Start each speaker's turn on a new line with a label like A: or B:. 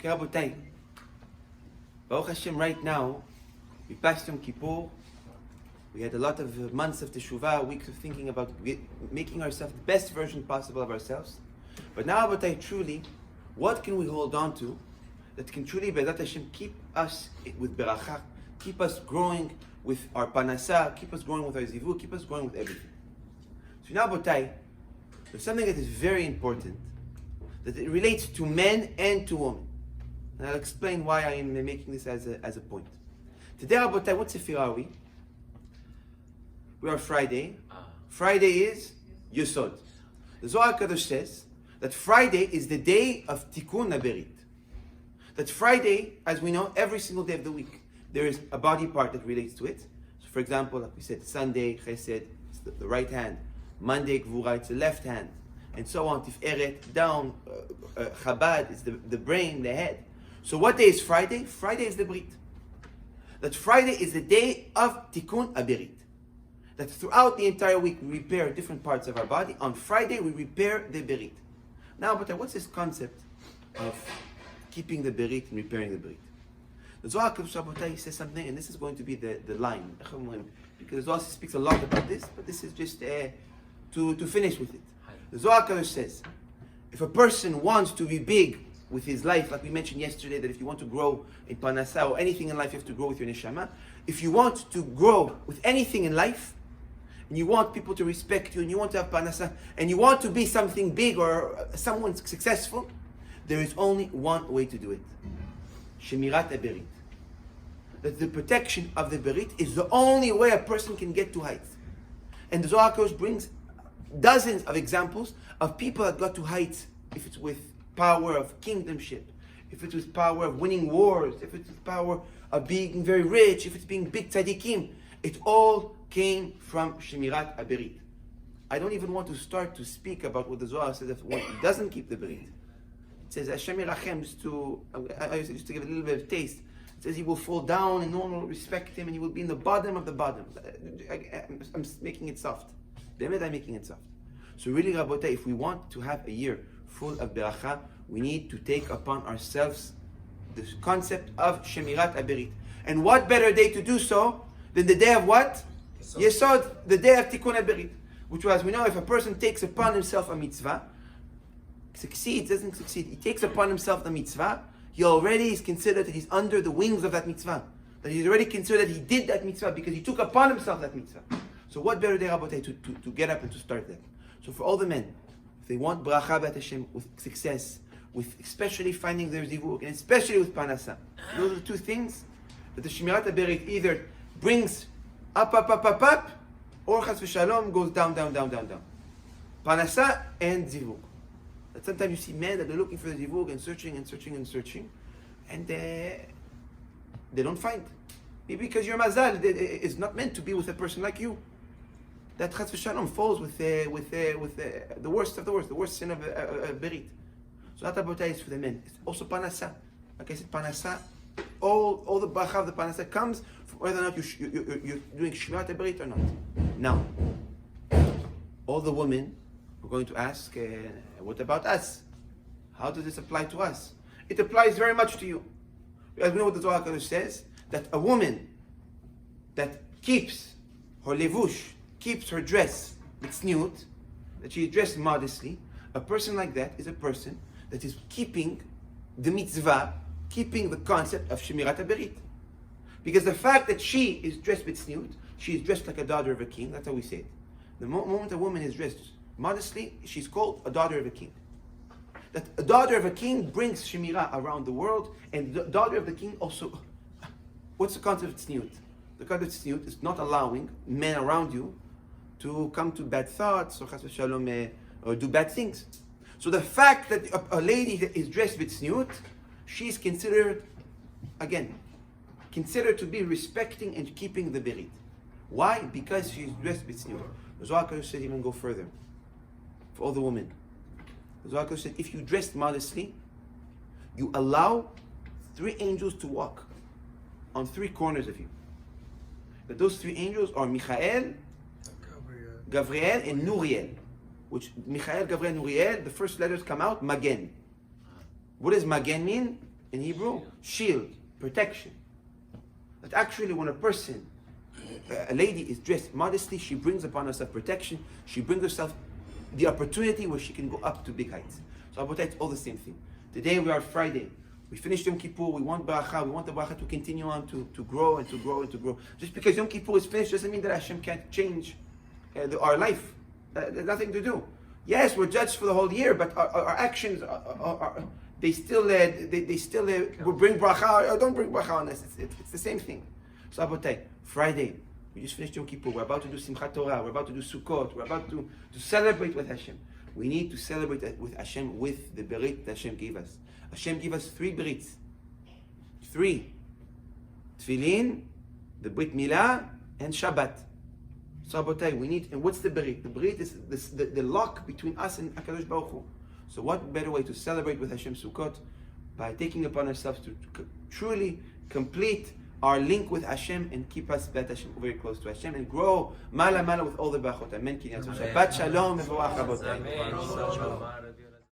A: Okay, Rabotai. Baruch Hashem, right now, we passed Yom Kippur. We had a lot of months of teshuvah, weeks of thinking about making ourselves the best version possible of ourselves. But now, Rabotai, truly, what can we hold on to that can truly, Be'ezrat Hashem, keep us with beracha, keep us growing with our panasa, keep us growing with our zivug, keep us growing with everything. So now, Rabotai, there's something that is very important, that it relates to men and to women. And I'll explain why I am making this as a point. Today, Rabotai, what Sephira are we? We are Friday. Friday is Yesod. The Zohar Kadosh says that Friday is the day of Tikkun HaBerit. That Friday, as we know, every single day of the week, there is a body part that relates to it. So for example, like we said, Sunday, Chesed, it's the right hand. Monday, Gvura, it's the left hand. And so on, Tiferet, down, Chabad, it's the brain, the head. So what day is Friday? Friday is the Brit. That Friday is the day of Tikkun HaBerit. That throughout the entire week we repair different parts of our body. On Friday we repair the Berit. Now, but what's this concept of keeping the Berit and repairing the Berit? The Zohar Kadosh says something, and this is going to be the line. Because the Zohar speaks a lot about this, but this is just to finish with it. The Zohar Kadosh says, if a person wants to be big with his life, like we mentioned yesterday, that if you want to grow in Parasha or anything in life, you have to grow with your neshama. If you want to grow with anything in life, and you want people to respect you, and you want to have Parasha, and you want to be something big or someone successful, there is only one way to do it. Shemirat HaBerit. That the protection of the Berit is the only way a person can get to heights. And the Zohar Kadosh brings dozens of examples of people that got to heights, if it's with power of kingdomship, if it's with power of winning wars, if it's with power of being very rich, if it's being big tzaddikim. It all came from Shemirat HaBerit. I don't even want to start to speak about what the Zohar says if one doesn't keep the Berit. It says, Hashem Yerachem, I used to give a little bit of taste. It says he will fall down and no one will respect him and he will be in the bottom of the bottom. I'm making it soft. I'm making it soft. So really, Rabotai, if we want to have a year full of beracha, we need to take upon ourselves this concept of Shemirat HaBerit. And what better day to do so than the day of what? Yesod, the day of Tikkun HaBerit. Which was, we know, if a person takes upon himself a mitzvah, succeeds, doesn't succeed, he takes upon himself the mitzvah, he already is considered that he's under the wings of that mitzvah. That he's already considered that he did that mitzvah because he took upon himself that mitzvah. So what better day, Rabotai, to get up and to start that? So for all the men, if they want bracha b'at Hashem, with success, with especially finding their zivug, and especially with panasa, those are the two things that the Shemirat HaBerit either brings up, or chas v'shalom goes down. Panasa and zivug. That sometimes you see men that are looking for the zivug and searching, and they don't find. Maybe because your mazal is not meant to be with a person like you. That chas v'shalom falls with the worst of the worst sin of berit. So that Rabotai is for the men. It's also panasa. Like I said, panasa, all the bracha of the panasa comes from whether or not you're doing shemirat berit or not. Now, all the women are going to ask, what about us? How does this apply to us? It applies very much to you. As we know what the Zohar Kadosh says, that a woman that keeps her levush, keeps her dress b'tzniut, that she is dressed modestly, a person like that is a person that is keeping the mitzvah, keeping the concept of Shemirat HaBerit. Because the fact that she is dressed b'tzniut, she is dressed like a daughter of a king, that's how we say it. The moment a woman is dressed modestly, she's called a daughter of a king. That a daughter of a king brings Shemirah around the world, and the daughter of the king also. What's the concept of tzniut? The concept of tzniut is not allowing men around you to come to bad thoughts or chas v'shalom or do bad things. So the fact that a lady that is dressed with tzniut, she's considered to be respecting and keeping the berit. Why? Because she's dressed with tzniut. The Zohar Kadosh said even go further. For all the women, the Zohar Kadosh said if you dress modestly, you allow 3 angels to walk on 3 corners of you. But those 3 angels are Michael, Gabriel, and Nuriel. Which Michael, Gabriel, Nuriel, the first letters come out Magen. What does Magen mean? in Hebrew, shield, protection. But actually when a person, a lady is dressed modestly, she brings upon herself protection, she brings herself the opportunity where she can go up to big heights. So it's all the same thing. Today we are Friday. We finished Yom Kippur, we want bracha, we want the bracha to continue on to grow and to grow and to grow. Just because Yom Kippur is finished doesn't mean that Hashem can't change our life. There's nothing to do. Yes, we're judged for the whole year, but our actions they still will bring bracha or don't bring bracha on us. It's the same thing. So Abotai, Friday, we just finished Yom Kippur, we're about to do Simchat Torah, we're about to do Sukkot, we're about to celebrate with Hashem. We need to celebrate with Hashem with the berit that Hashem gave us. Hashem gave us 3 berits. 3. Tefillin, the Brit Milah, and Shabbat. So Abotai, we need, and what's the berit? The berit is the lock between us and HaKadosh Baruch Hu. So what better way to celebrate with Hashem Sukkot? By taking upon ourselves to truly complete our link with Hashem and keep us very close to Hashem and grow mala with all the brachot. Amen. Shabbat shalom.